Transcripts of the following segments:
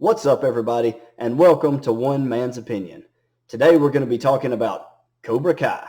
What's up, everybody, and welcome to One Man's Opinion. Today we're going to be talking about Cobra Kai.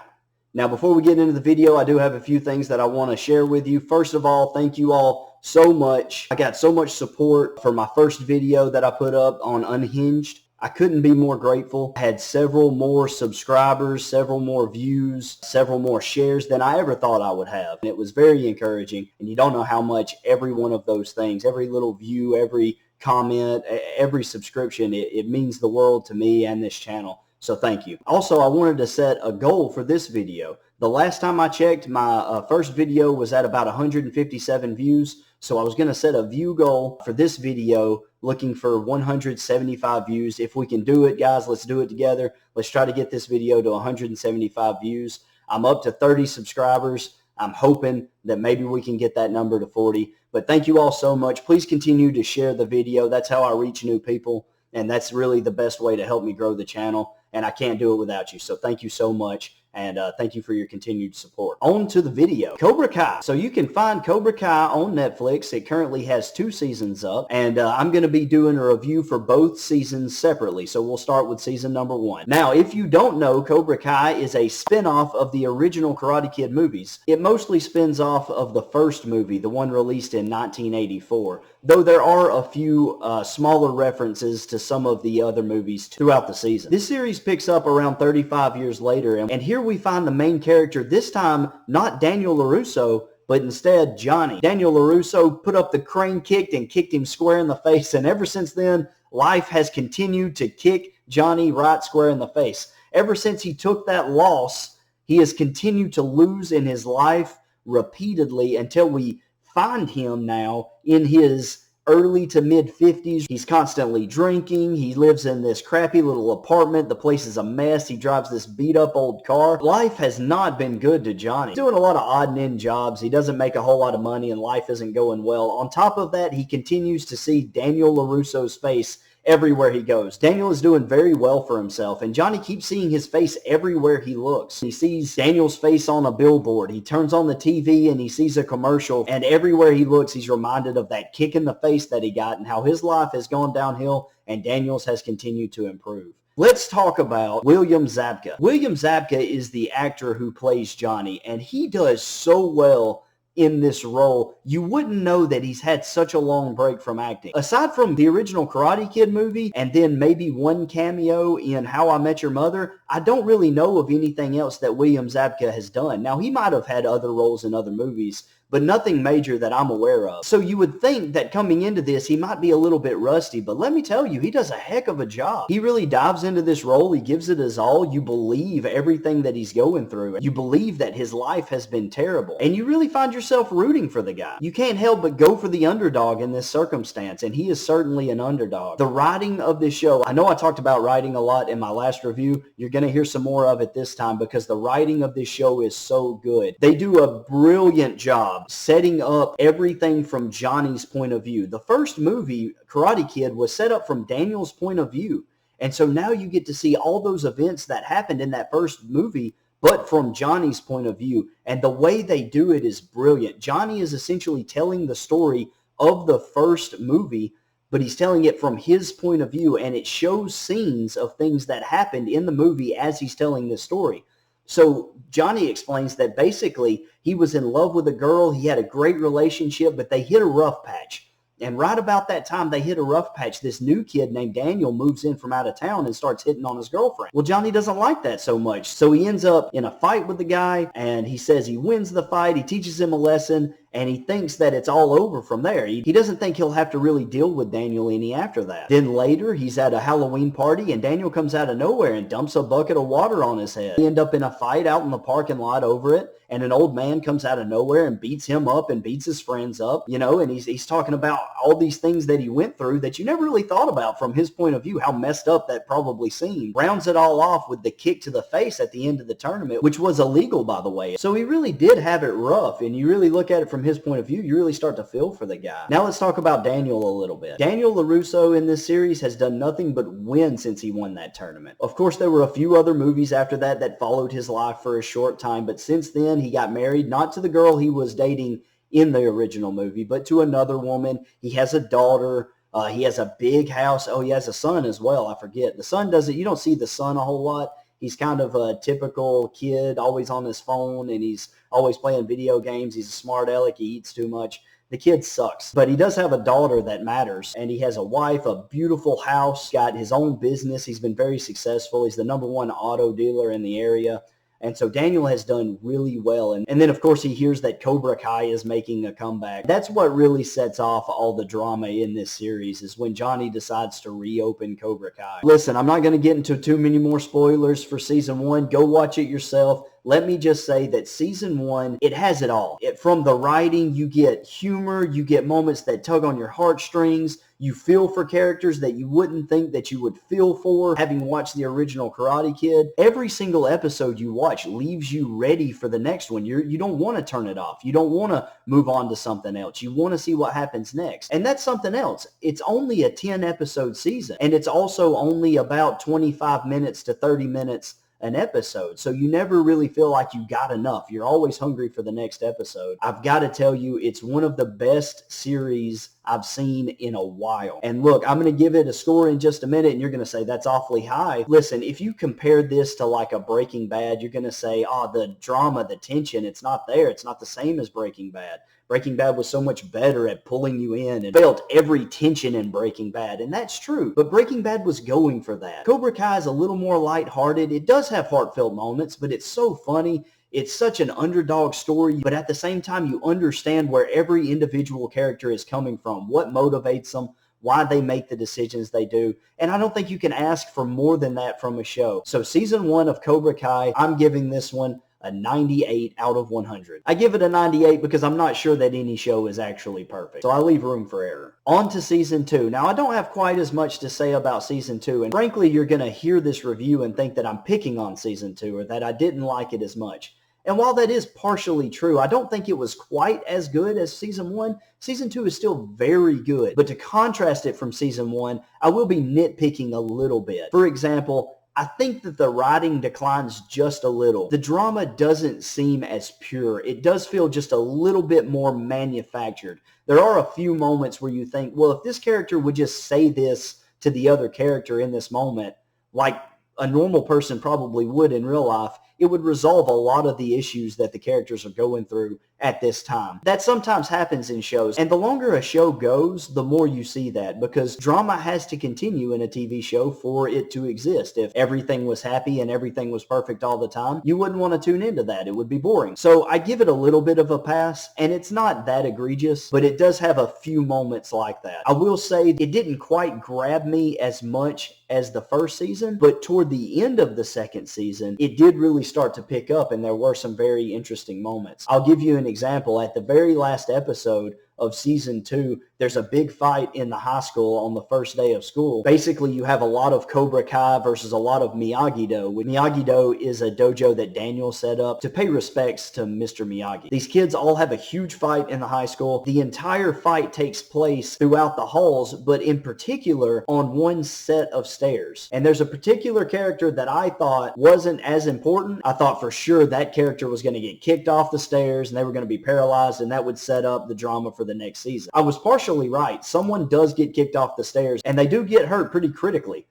Now, before we get into the video, I do have a few things that I want to share with you. First of all, thank you all so much. I got so much support for my first video that I put up on Unhinged. I couldn't be more grateful. I had several more subscribers, several more views, several more shares than I ever thought I would have. And it was very encouraging, and you don't know how much every one of those things, every little view, every comment, every subscription, it means the world to me and this channel. So thank you. Also, I wanted to set a goal for this video. The last time I checked, my first video was at about 157 views. So I was going to set a view goal for this video, looking for 175 views. If we can do it, guys, let's do it together. Let's try to get this video to 175 views. I'm up to 30 subscribers. I'm hoping that maybe we can get that number to 40. But thank you all so much. Please continue to share the video. That's how I reach new people, and that's really the best way to help me grow the channel, and I can't do it without you. So thank you so much, and thank you for your continued support. On to the video. Cobra Kai. So you can find Cobra Kai on Netflix. It currently has 2 seasons up, and I'm going to be doing a review for both seasons separately. So we'll start with season number 1. Now, if you don't know, Cobra Kai is a spin-off of the original Karate Kid movies. It mostly spins off of the first movie, the one released in 1984, though there are a few smaller references to some of the other movies throughout the season. This series picks up around 35 years later, and here we find the main character, this time not Daniel LaRusso, but instead Johnny. Daniel LaRusso put up the crane kick and kicked him square in the face, and ever since then, life has continued to kick Johnny right square in the face. Ever since he took that loss, he has continued to lose in his life repeatedly until we find him now in his early to mid 50s. He's constantly drinking. He lives in this crappy little apartment. The place is a mess. He drives this beat up old car. Life has not been good to Johnny. He's doing a lot of odd and end jobs. He doesn't make a whole lot of money, and life isn't going well. On top of that, he continues to see Daniel LaRusso's face everywhere he goes. Daniel is doing very well for himself, and Johnny keeps seeing his face everywhere he looks. He sees Daniel's face on a billboard. He turns on the TV and he sees a commercial, and everywhere he looks, he's reminded of that kick in the face that he got and how his life has gone downhill and Daniel's has continued to improve. Let's talk about William Zabka. William Zabka is the actor who plays Johnny, and he does so well in this role. You wouldn't know that he's had such a long break from acting. Aside from the original Karate Kid movie and then maybe one cameo in How I Met Your Mother, I don't really know of anything else that William Zabka has done. Now, he might have had other roles in other movies, but nothing major that I'm aware of. So you would think that coming into this, he might be a little bit rusty, but let me tell you, he does a heck of a job. He really dives into this role. He gives it his all. You believe everything that he's going through. You believe that his life has been terrible, and you really find yourself rooting for the guy. You can't help but go for the underdog in this circumstance, and he is certainly an underdog. The writing of this show, I know I talked about writing a lot in my last review. You're going to hear some more of it this time because the writing of this show is so good. They do a brilliant job setting up everything from Johnny's point of view. The first movie, Karate Kid, was set up from Daniel's point of view. And so now you get to see all those events that happened in that first movie, but from Johnny's point of view. And the way they do it is brilliant. Johnny is essentially telling the story of the first movie, but he's telling it from his point of view, and it shows scenes of things that happened in the movie as he's telling this story. So Johnny explains that basically he was in love with a girl. He had a great relationship, but they hit a rough patch. And right about that time they hit a rough patch, this new kid named Daniel moves in from out of town and starts hitting on his girlfriend. Well, Johnny doesn't like that so much. So he ends up in a fight with the guy, and he says he wins the fight. He teaches him a lesson, and he thinks that it's all over from there. He doesn't think he'll have to really deal with Daniel any after that. Then later, he's at a Halloween party, and Daniel comes out of nowhere and dumps a bucket of water on his head. They end up in a fight out in the parking lot over it, and an old man comes out of nowhere and beats him up and beats his friends up, you know, and he's talking about all these things that he went through that you never really thought about from his point of view, how messed up that probably seemed. Rounds it all off with the kick to the face at the end of the tournament, which was illegal, by the way. So he really did have it rough, and you really look at it from his point of view, you really start to feel for the guy. Now let's talk about Daniel a little bit. Daniel LaRusso in this series has done nothing but win since he won that tournament. Of course, there were a few other movies after that that followed his life for a short time, but since then he got married, not to the girl he was dating in the original movie, but to another woman. He has a daughter. He has a big house. Oh, he has a son as well. I forget. The son doesn't, you don't see the son a whole lot. He's kind of a typical kid, always on his phone, and he's always playing video games. He's a smart aleck. He eats too much. The kid sucks. But he does have a daughter that matters, and he has a wife, a beautiful house, got his own business. He's been very successful. He's the #1 auto dealer in the area. And so Daniel has done really well. And then, of course, he hears that Cobra Kai is making a comeback. That's what really sets off all the drama in this series, is when Johnny decides to reopen Cobra Kai. Listen, I'm not going to get into too many more spoilers for season 1. Go watch it yourself. Let me just say that season 1, it has it all. From the writing, you get humor, you get moments that tug on your heartstrings, you feel for characters that you wouldn't think that you would feel for having watched the original Karate Kid. Every single episode you watch leaves you ready for the next one. You don't want to turn it off. You don't want to move on to something else. You want to see what happens next. And that's something else. It's only a 10-episode season, and it's also only about 25 minutes to 30 minutes an episode. So you never really feel like you got enough. You're always hungry for the next episode. I've got to tell you, it's one of the best series I've seen in a while. And look, I'm going to give it a score in just a minute, and you're going to say, that's awfully high. Listen, if you compare this to like a Breaking Bad, you're going to say, oh, the drama, the tension, it's not there. It's not the same as Breaking Bad. Breaking Bad was so much better at pulling you in and felt every tension in Breaking Bad. And that's true. But Breaking Bad was going for that. Cobra Kai is a little more lighthearted. It does have heartfelt moments, but it's so funny. It's such an underdog story, but at the same time, you understand where every individual character is coming from, what motivates them, why they make the decisions they do. And I don't think you can ask for more than that from a show. So season 1 of Cobra Kai, I'm giving this one a 98 out of 100. I give it a 98 because I'm not sure that any show is actually perfect. So I leave room for error. On to season 2. Now, I don't have quite as much to say about season 2. And frankly, you're going to hear this review and think that I'm picking on season 2 or that I didn't like it as much. And while that is partially true, I don't think it was quite as good as season 1. Season 2 is still very good. But to contrast it from season 1, I will be nitpicking a little bit. For example, I think that the writing declines just a little. The drama doesn't seem as pure. It does feel just a little bit more manufactured. There are a few moments where you think, well, if this character would just say this to the other character in this moment, like a normal person probably would in real life, it would resolve a lot of the issues that the characters are going through at this time. That sometimes happens in shows, and the longer a show goes, the more you see that, because drama has to continue in a TV show for it to exist. If everything was happy and everything was perfect all the time, you wouldn't want to tune into that. It would be boring. So I give it a little bit of a pass, and it's not that egregious, but it does have a few moments like that. I will say it didn't quite grab me as much as the first season, but toward the end of the second season, it did really start to pick up, and there were some very interesting moments. I'll give you an example. At the very last episode of season 2, there's a big fight in the high school on the first day of school. Basically, you have a lot of Cobra Kai versus a lot of Miyagi-Do. Miyagi-Do is a dojo that Daniel set up to pay respects to Mr. Miyagi. These kids all have a huge fight in the high school. The entire fight takes place throughout the halls, but in particular on one set of stairs. And there's a particular character that I thought wasn't as important. I thought for sure that character was going to get kicked off the stairs and they were going to be paralyzed, and that would set up the drama for the next season. I was partially right. Someone does get kicked off the stairs, and they do get hurt pretty critically,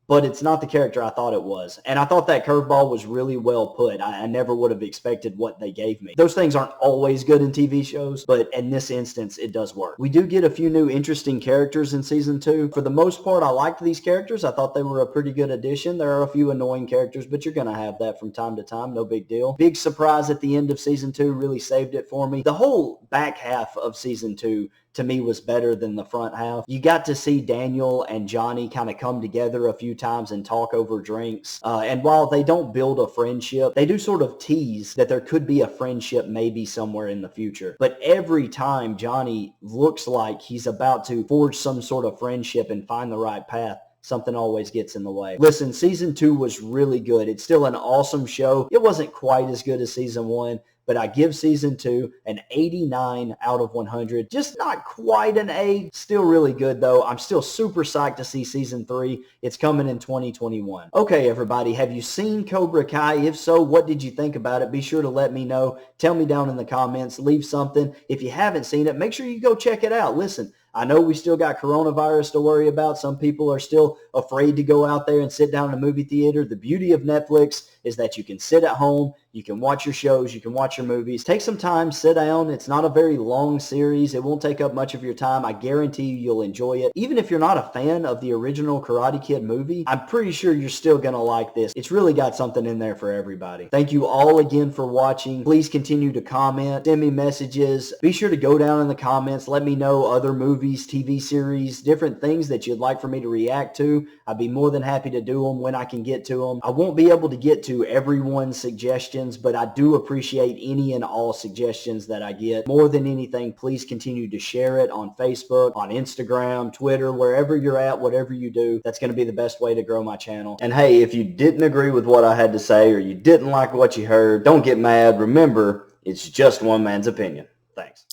but it's not the character I thought it was. And I thought that curveball was really well put. I never would have expected what they gave me. Those things aren't always good in TV shows, but in this instance, it does work. We do get a few new interesting characters in season 2. For the most part, I liked these characters. I thought they were a pretty good addition. There are a few annoying characters, but you're going to have that from time to time. No big deal. Big surprise at the end of season 2 really saved it for me. The whole back half of season 2 to me was better than the front half. You got to see Daniel and Johnny kind of come together a few times and talk over drinks. And while they don't build a friendship, they do sort of tease that there could be a friendship maybe somewhere in the future. But every time Johnny looks like he's about to forge some sort of friendship and find the right path, something always gets in the way. Listen, season 2 was really good. It's still an awesome show. It wasn't quite as good as season 1, but I give season 2 an 89 out of 100. Just not quite an A. Still really good, though. I'm still super psyched to see season 3. It's coming in 2021. Okay, everybody, have you seen Cobra Kai? If so, what did you think about it? Be sure to let me know. Tell me down in the comments. Leave something. If you haven't seen it, make sure you go check it out. Listen, I know we still got coronavirus to worry about. Some people are still afraid to go out there and sit down in a movie theater. The beauty of Netflix is that you can sit at home, you can watch your shows, you can watch your movies. Take some time, sit down. It's not a very long series. It won't take up much of your time. I guarantee you'll enjoy it. Even if you're not a fan of the original Karate Kid movie, I'm pretty sure you're still going to like this. It's really got something in there for everybody. Thank you all again for watching. Please continue to comment, send me messages. Be sure to go down in the comments. Let me know other movies, TV series, different things that you'd like for me to react to. I'd be more than happy to do them when I can get to them. I won't be able to get to everyone's suggestions, but I do appreciate any and all suggestions that I get. More than anything, please continue to share it on Facebook, on Instagram, Twitter, wherever you're at, whatever you do. That's going to be the best way to grow my channel. And hey, if you didn't agree with what I had to say or you didn't like what you heard, don't get mad. Remember, it's just one man's opinion. Thanks.